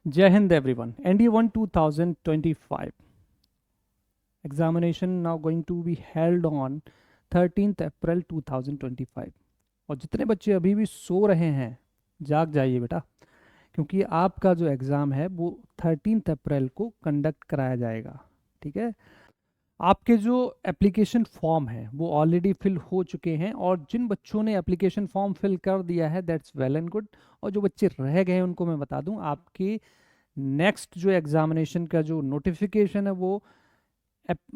Jai Hind everyone. ND1 2025 examination now going to be held on 13th April 2025. और जितने बच्चे अभी भी सो रहे हैं जाग जाइए बेटा, क्योंकि आपका जो एग्ज़ाम है वो 13th अप्रैल को कंडक्ट कराया जाएगा। ठीक है, आपके जो एप्लीकेशन फॉर्म है वो ऑलरेडी फिल हो चुके हैं, और जिन बच्चों ने एप्लीकेशन फॉर्म फिल कर दिया है दैट्स वेल एंड गुड, और जो बच्चे रह गए हैं उनको मैं बता दूं, आपके नेक्स्ट जो एग्जामिनेशन का जो नोटिफिकेशन है वो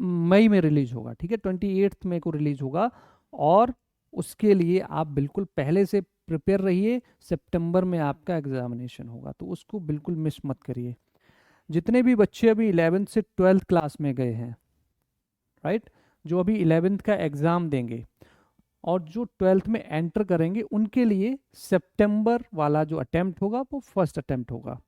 मई में रिलीज होगा। ठीक है, 28 मई को रिलीज होगा, और उसके लिए आप बिल्कुल पहले से प्रिपेयर रहिए। सितंबर में आपका एग्जामिनेशन होगा, तो उसको बिल्कुल मिस मत करिए। जितने भी बच्चे अभी 11th से 12th क्लास में गए हैं, राइट, जो अभी 11th का एग्ज़ाम देंगे और जो 12th में एंटर करेंगे, उनके लिए सितंबर वाला जो अटेम्प्ट होगा वो फर्स्ट अटेम्प्ट होगा।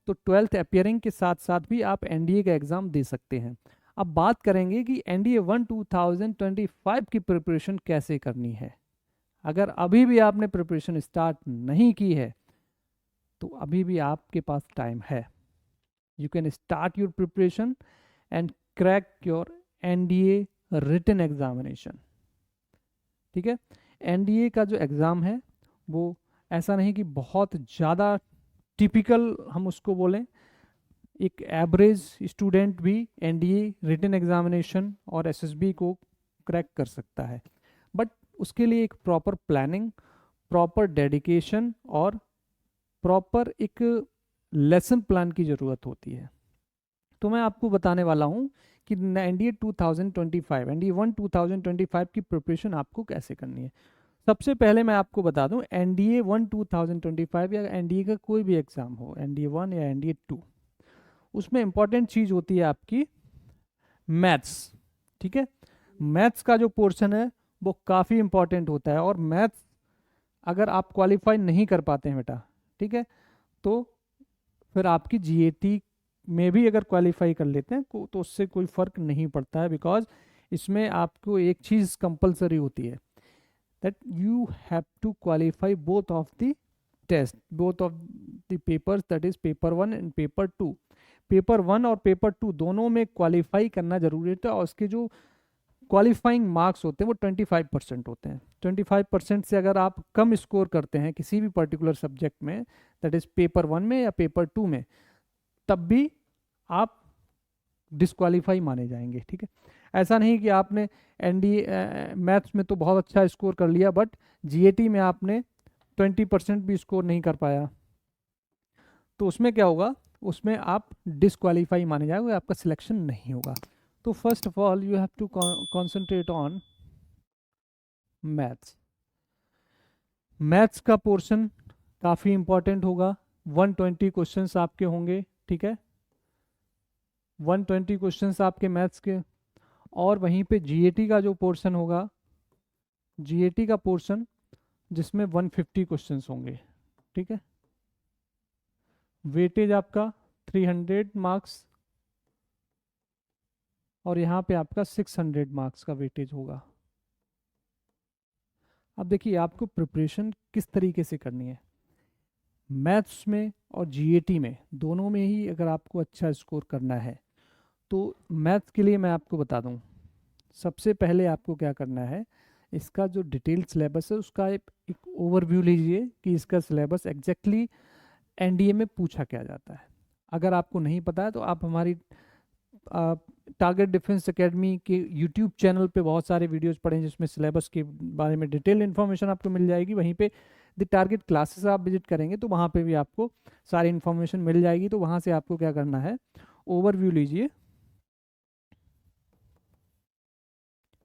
तो 12th अपियरिंग के साथ साथ भी आप एनडीए का एग्ज़ाम दे सकते हैं। अब बात करेंगे कि एनडीए 1 2025 की प्रिपरेशन कैसे करनी है। अगर अभी भी आपने प्रिपरेशन स्टार्ट नहीं की है तो अभी भी आपके पास टाइम है। You can start your preparation and crack your NDA written examination. ठीक है, एनडीए का जो एग्ज़ाम है वो ऐसा नहीं कि बहुत ज़्यादा टिपिकल हम उसको बोलें, एक एवरेज स्टूडेंट भी एनडीए रिटन एग्जामिनेशन और एसएसबी को क्रैक कर सकता है, बट उसके लिए एक प्रॉपर प्लानिंग, प्रॉपर डेडिकेशन और प्रॉपर एक लेसन प्लान की ज़रूरत होती है। तो मैं आपको बताने वाला हूँ कि एनडीए 2025, एनडीए 1 2025 की प्रिपरेशन आपको कैसे करनी है। सबसे पहले मैं आपको बता दूं, एनडीए 1 2025 या एनडीए का कोई भी एग्ज़ाम हो, एनडीए 1 या एनडीए 2, उसमें इंपॉर्टेंट चीज़ होती है आपकी मैथ्स। ठीक है, मैथ्स का जो पोर्शन है वो काफ़ी इंपॉर्टेंट होता है, और मैथ्स अगर आप क्वालिफाई नहीं कर पाते हैं बेटा, ठीक है, तो फिर आपकी जीएटी में भी अगर क्वालिफाई कर लेते हैं तो उससे कोई फ़र्क नहीं पड़ता है, बिकॉज इसमें आपको एक चीज़ कंपलसरी होती है, that you have to qualify both of the test, both of the papers, that is paper 1 and paper 2। Paper 1 और पेपर 2 दोनों में क्वालिफाई करना जरूरी होता है, और उसके जो क्वालिफाइंग मार्क्स होते हैं वो 25% होते हैं। 25% से अगर आप कम स्कोर करते हैं किसी भी पर्टिकुलर सब्जेक्ट में, दैट इज पेपर 1 में या पेपर 2 में, तब भी आप डिस्क्वालीफाई माने जाएंगे। ठीक है, ऐसा नहीं कि आपने एनडीए मैथ्स में तो बहुत अच्छा स्कोर कर लिया बट जीएटी में आपने 20% भी स्कोर नहीं कर पाया, तो उसमें क्या होगा, उसमें आप डिस्क्वालीफाई माने जाएंगे, आपका सिलेक्शन नहीं होगा। तो first of all you have to concentrate on maths. Maths का पोर्शन काफ़ी इंपॉर्टेंट होगा। 120 क्वेश्चंस आपके होंगे। ठीक है, 120 क्वेश्चंस आपके मैथ्स के, और वहीं पे जीएटी का जो पोर्शन होगा, जीएटी का पोर्शन जिसमें 150 क्वेश्चंस होंगे। ठीक है, वेटेज आपका 300 मार्क्स, और यहाँ पे आपका 600 मार्क्स का वेटेज होगा। अब देखिए आपको प्रिपरेशन किस तरीके से करनी है। मैथ्स में और जीएटी में दोनों में ही अगर आपको अच्छा स्कोर करना है, तो मैथ्स के लिए मैं आपको बता दूं, सबसे पहले आपको क्या करना है, इसका जो डिटेल सिलेबस है उसका एक ओवरव्यू लीजिए कि इसका सिलेबस एग्जैक्टली एनडीए में पूछा क्या जाता है। अगर आपको नहीं पता है तो आप हमारी टारगेट डिफेंस एकेडमी के यूट्यूब चैनल पे बहुत सारे वीडियोस पढ़ें जिसमें सिलेबस के बारे में डिटेल इन्फॉर्मेशन आपको मिल जाएगी। वहीं पे द टारगेट क्लासेस आप विजिट करेंगे तो वहाँ पे भी आपको सारी इन्फॉर्मेशन मिल जाएगी। तो वहाँ से आपको क्या करना है, ओवरव्यू लीजिए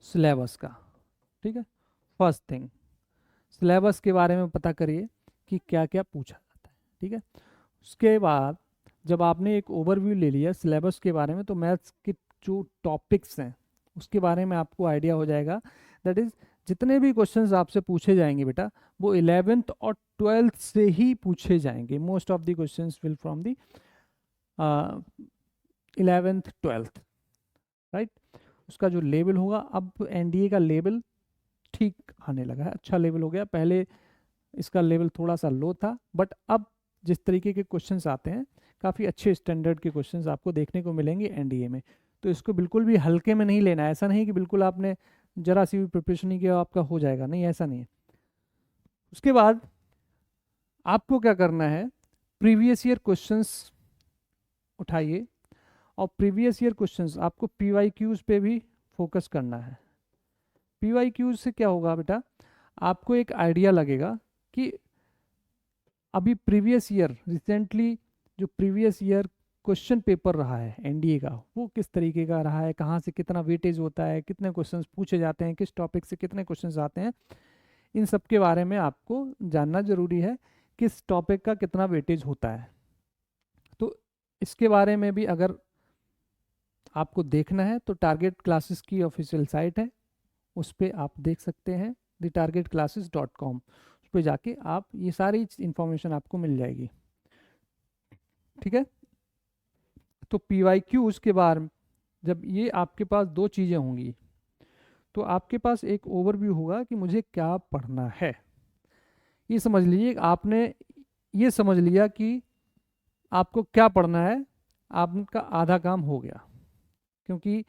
सिलेबस का। ठीक है, फर्स्ट थिंग सिलेबस के बारे में पता करिए कि क्या क्या पूछा जाता है। ठीक है, उसके बाद जब आपने एक ओवरव्यू ले लिया सिलेबस के बारे में, तो मैथ्स के जो टॉपिक्स हैं उसके बारे में आपको आइडिया हो जाएगा। दैट इज जितने भी क्वेश्चंस आपसे पूछे जाएंगे बेटा वो 11th और 12th से ही पूछे जाएंगे। Most of the questions will from the 11th 12th, right. उसका जो लेवल होगा, अब एनडीए का लेवल ठीक आने लगा है, अच्छा लेवल हो गया। पहले इसका लेवल थोड़ा सा लो था, बट अब जिस तरीके के क्वेश्चंस आते हैं काफ़ी अच्छे स्टैंडर्ड के क्वेश्चंस आपको देखने को मिलेंगे एनडीए में। तो इसको बिल्कुल भी हल्के में नहीं लेना है, ऐसा नहीं कि बिल्कुल आपने जरा सी भी प्रिपरेशन नहीं किया आपका हो जाएगा, नहीं ऐसा नहीं है। उसके बाद आपको क्या करना है, प्रीवियस ईयर क्वेश्चंस उठाइए और प्रीवियस ईयर क्वेश्चंस आपको पीवाईक्यूज पे भी फोकस करना है। पीवाईक्यूज से क्या होगा बेटा, आपको एक आइडिया लगेगा कि अभी प्रीवियस ईयर रिसेंटली जो प्रीवियस ईयर क्वेश्चन पेपर रहा है एनडीए का, वो किस तरीके का रहा है, कहाँ से कितना वेटेज होता है, कितने क्वेश्चंस पूछे जाते हैं, किस टॉपिक से कितने क्वेश्चंस आते हैं, इन सब के बारे में आपको जानना जरूरी है, किस टॉपिक का कितना वेटेज होता है। तो इसके बारे में भी अगर आपको देखना है तो टारगेट क्लासेस की ऑफिशियल साइट है, उस पर आप देख सकते हैं thetargetclasses.com। उस पर जाके आप ये सारी इंफॉर्मेशन आपको मिल जाएगी, ठीक है। तो पीवाईक्यूज के बारे, जब ये आपके पास दो चीज़ें होंगी तो आपके पास एक ओवरव्यू होगा कि मुझे क्या पढ़ना है। ये समझ लीजिए आपने ये समझ लिया कि आपको क्या पढ़ना है, आपका आधा काम हो गया। क्योंकि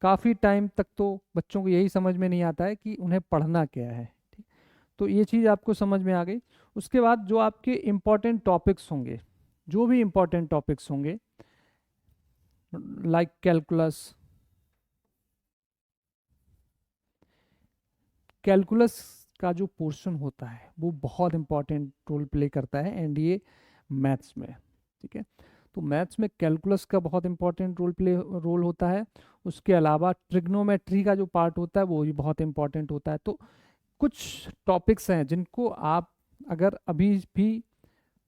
काफ़ी टाइम तक तो बच्चों को यही समझ में नहीं आता है कि उन्हें पढ़ना क्या है, ठीक। तो ये चीज़ आपको समझ में आ गई। उसके बाद जो आपके इम्पॉर्टेंट टॉपिक्स होंगे, जो भी इम्पॉर्टेंट टॉपिक्स होंगे लाइक कैलकुलस, कैलकुलस का जो पोर्शन होता है वो बहुत इंपॉर्टेंट रोल प्ले करता है एनडीए मैथ्स में, ठीक है। तो मैथ्स में कैलकुलस का बहुत इंपॉर्टेंट रोल होता है। उसके अलावा ट्रिग्नोमेट्री का जो पार्ट होता है वो भी बहुत इंपॉर्टेंट होता है। तो कुछ टॉपिक्स हैं जिनको आप अगर अभी भी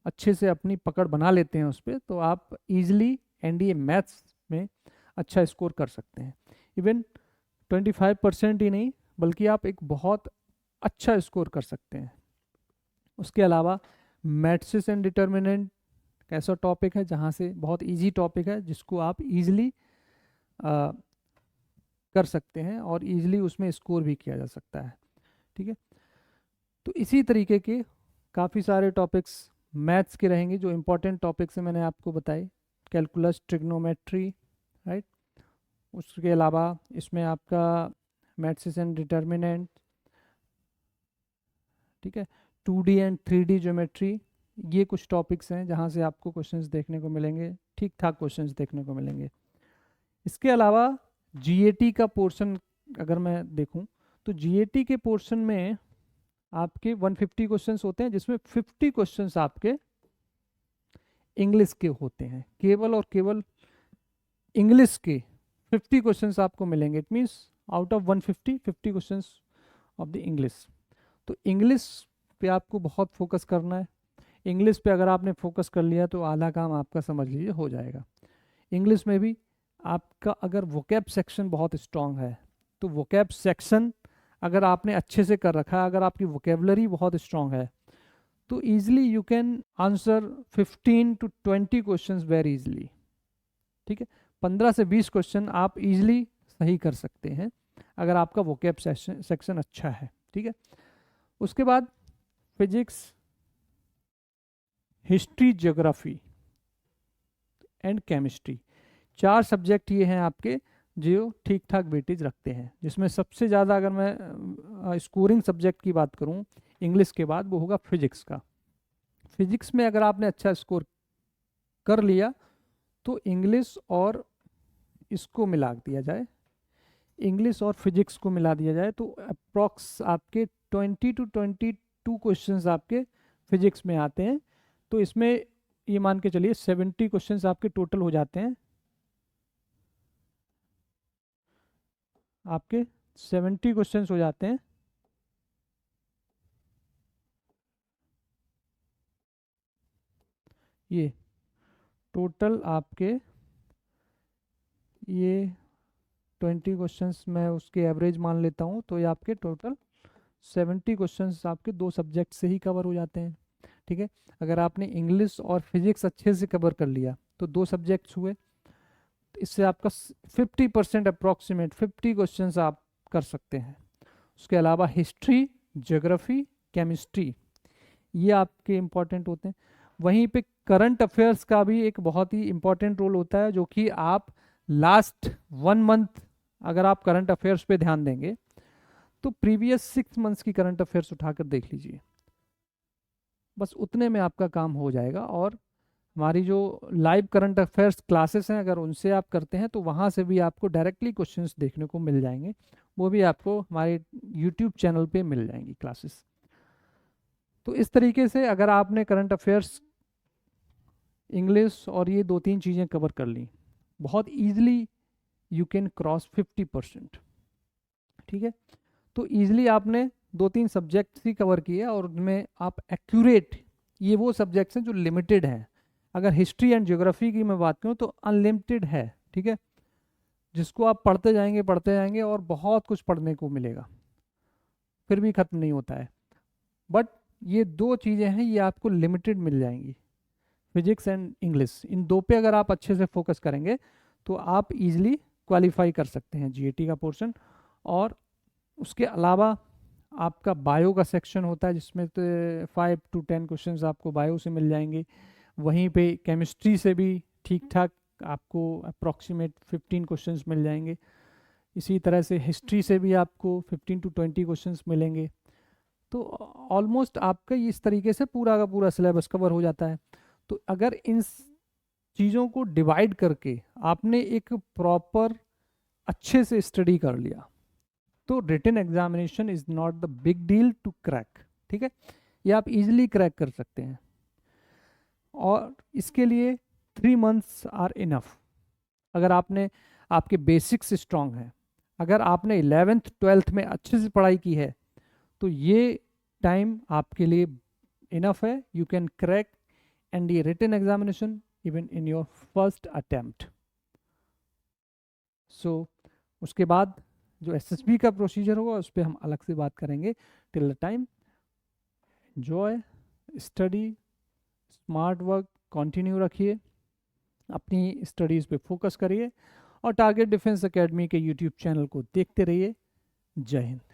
अच्छे से अपनी पकड़ बना लेते हैं उस पर, तो आप इजीली एनडीए मैथ्स में अच्छा स्कोर कर सकते हैं। इवन 25% ही नहीं बल्कि आप एक बहुत अच्छा स्कोर कर सकते हैं। उसके अलावा मैट्रिसेस एंड डिटर्मिनेंट ऐसा टॉपिक है जहाँ से बहुत इजी टॉपिक है जिसको आप इजीली कर सकते हैं और इजीली उसमें स्कोर भी किया जा सकता है, ठीक है। तो इसी तरीके के काफ़ी सारे टॉपिक्स मैथ्स के रहेंगे जो इम्पोर्टेंट टॉपिक्स हैं मैंने आपको बताए, कैलकुलस, ट्रिग्नोमेट्री, राइट। उसके अलावा इसमें आपका मैट्रिसेस एंड डिटर्मिनेंट, ठीक है, 2D एंड 3D ज्योमेट्री, ये कुछ टॉपिक्स हैं जहाँ से आपको क्वेश्चंस देखने को मिलेंगे, ठीक ठाक क्वेश्चंस देखने को मिलेंगे। इसके अलावा जीएटी का पोर्शन अगर मैं देखूं तो जीएटी के पोर्शन में आपके 150 क्वेश्चंस होते हैं जिसमें 50 क्वेश्चंस आपके इंग्लिश के होते हैं, केवल और केवल इंग्लिश के 50 क्वेश्चंस आपको मिलेंगे। It means out of 150 50 questions of the English. तो इंग्लिश पे आपको बहुत फोकस करना है। इंग्लिश पे अगर आपने फोकस कर लिया तो आधा काम आपका समझ लीजिए हो जाएगा। इंग्लिश में भी आपका अगर वोकैब सेक्शन बहुत स्ट्रांग है तो वोकैब सेक्शन अगर आपने अच्छे से कर रखा है, अगर आपकी वोकेबलरी बहुत स्ट्रांग है तो easily you can answer 15 to 20 questions very easily, ठीक है। 15 से 20 क्वेश्चन आप इजीली सही कर सकते हैं अगर आपका वोकैब सेक्शन अच्छा है, ठीक है। उसके बाद physics, history, geography and chemistry, 4 subject ये हैं आपके जो ठीक ठाक वेटेज रखते हैं, जिसमें सबसे ज़्यादा अगर मैं स्कोरिंग सब्जेक्ट की बात करूं इंग्लिश के बाद वो होगा फिजिक्स का। फिजिक्स में अगर आपने अच्छा स्कोर कर लिया तो इंग्लिश और इसको मिला दिया जाए, इंग्लिश और फिजिक्स को मिला दिया जाए तो अप्रॉक्स आपके 20 to 22 क्वेश्चंस आपके फिजिक्स में आते हैं। तो इसमें ये मान के चलिए 70 क्वेश्चंस आपके टोटल हो जाते हैं, आपके 70 क्वेश्चंस हो जाते हैं। ये टोटल आपके ये 20 क्वेश्चंस मैं उसके एवरेज मान लेता हूँ तो ये आपके टोटल 70 क्वेश्चंस आपके 2 सब्जेक्ट से ही कवर हो जाते हैं, ठीक है। अगर आपने इंग्लिश और फिजिक्स अच्छे से कवर कर लिया तो 2 सब्जेक्ट्स हुए, तो इससे आपका 50% अप्रॉक्सीमेट 50 क्वेश्चंस आप कर सकते हैं। उसके अलावा हिस्ट्री, ज्योग्राफी, केमिस्ट्री ये आपके इम्पॉर्टेंट होते हैं। वहीं पे करंट अफेयर्स का भी एक बहुत ही इम्पोर्टेंट रोल होता है, जो कि आप लास्ट 1 मंथ अगर आप करंट अफेयर्स पे ध्यान देंगे तो प्रीवियस 6 मंथ्स की करंट अफेयर्स उठाकर देख लीजिए, बस उतने में आपका काम हो जाएगा। और हमारी जो लाइव करंट अफेयर्स क्लासेस हैं, अगर उनसे आप करते हैं तो वहाँ से भी आपको डायरेक्टली क्वेश्चंस देखने को मिल जाएंगे, वो भी आपको हमारे यूट्यूब चैनल पे मिल जाएंगी क्लासेस। तो इस तरीके से अगर आपने करंट अफेयर्स, इंग्लिश और ये 2-3 चीज़ें कवर कर ली, बहुत ईजिली यू कैन क्रॉस 50%। ठीक है, तो ईजिली आपने 2-3 सब्जेक्ट्स ही कवर किए और उनमें आप एक्यूरेट, ये वो सब्जेक्ट्स हैं जो लिमिटेड हैं। अगर हिस्ट्री एंड ज्योग्राफी की मैं बात करूँ तो अनलिमिटेड है, ठीक है, जिसको आप पढ़ते जाएंगे और बहुत कुछ पढ़ने को मिलेगा, फिर भी ख़त्म नहीं होता है। बट ये 2 चीज़ें हैं, ये आपको लिमिटेड मिल जाएंगी, फिजिक्स एंड इंग्लिश। इन 2 पे अगर आप अच्छे से फोकस करेंगे तो आप इजीली क्वालिफाई कर सकते हैं जीएटी का पोर्शन। और उसके अलावा आपका बायो का सेक्शन होता है, जिसमें तो 5 to 10 क्वेश्चंस आपको बायो से मिल जाएंगे। वहीं पे केमिस्ट्री से भी ठीक ठाक आपको अप्रॉक्सीमेट 15 क्वेश्चंस मिल जाएंगे। इसी तरह से हिस्ट्री से भी आपको 15 to 20 क्वेश्चंस मिलेंगे। तो ऑलमोस्ट आपका इस तरीके से पूरा का पूरा सिलेबस कवर हो जाता है। तो अगर इन चीज़ों को डिवाइड करके आपने एक प्रॉपर अच्छे से स्टडी कर लिया तो written examination is not the big deal to crack. ठीक है, ये आप इजीली क्रैक कर सकते हैं और इसके लिए 3 मंथ्स आर इनफ। अगर आपने, आपके बेसिक्स स्ट्रांग हैं, अगर आपने 11th 12th में अच्छे से पढ़ाई की है तो ये टाइम आपके लिए इनफ है। यू कैन क्रैक एंड ये written examination even in your first attempt. So उसके बाद जो एसएसबी का प्रोसीजर होगा उस पर हम अलग से बात करेंगे। Till the time, enjoy, study, smart work continue रखिए, अपनी स्टडीज़ पे फोकस करिए और टारगेट डिफेंस एकेडमी के यूट्यूब चैनल को देखते रहिए। जय हिंद।